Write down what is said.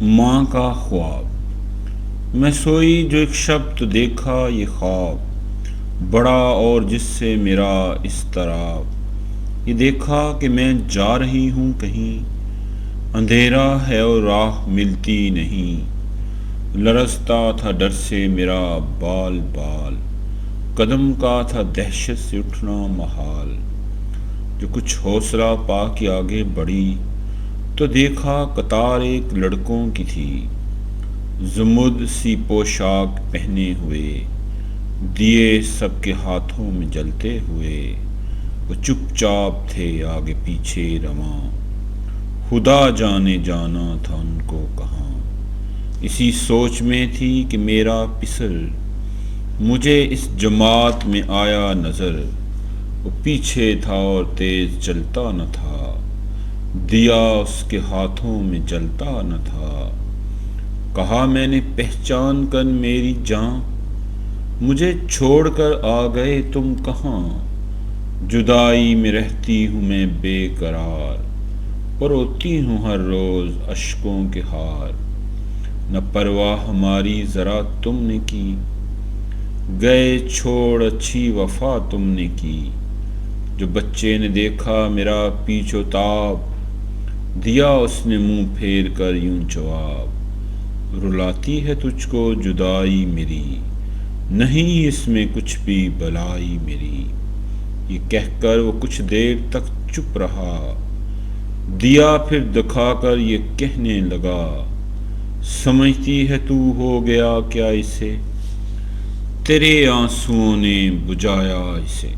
ماں کا خواب۔ میں سوئی جو ایک شب تو دیکھا یہ خواب بڑا، اور جس سے میرا اضطراب۔ یہ دیکھا کہ میں جا رہی ہوں کہیں، اندھیرا ہے اور راہ ملتی نہیں۔ لرزتا تھا ڈر سے میرا بال بال، قدم کا تھا دہشت سے اٹھنا محال۔ جو کچھ حوصلہ پا کے آگے بڑھی تو دیکھا قطار ایک لڑکوں کی تھی، زمرد سی پوشاک پہنے ہوئے، دیے سب کے ہاتھوں میں جلتے ہوئے۔ وہ چپ چاپ تھے آگے پیچھے رواں، خدا جانے جانا تھا ان کو کہاں۔ اسی سوچ میں تھی کہ میرا پسر مجھے اس جماعت میں آیا نظر۔ وہ پیچھے تھا اور تیز چلتا نہ تھا، دیا اس کے ہاتھوں میں جلتا نہ تھا۔ کہا میں نے پہچان کر میری جاں، مجھے چھوڑ کر آ گئے تم کہاں۔ جدائی میں رہتی ہوں میں بے قرار، پروتی ہوں ہر روز اشکوں کے ہار۔ نہ پرواہ ہماری ذرا تم نے کی، گئے چھوڑ اچھی وفا تم نے کی۔ جو بچے نے دیکھا میرا پیچ و تاب، دیا اس نے منہ پھیر کر یوں جواب۔ رلاتی ہے تجھ کو جدائی میری، نہیں اس میں کچھ بھی بلائی میری۔ یہ کہہ کر وہ کچھ دیر تک چپ رہا، دیا پھر دکھا کر یہ کہنے لگا، سمجھتی ہے تو ہو گیا کیا اسے، تیرے آنسوؤں نے بجھایا اسے۔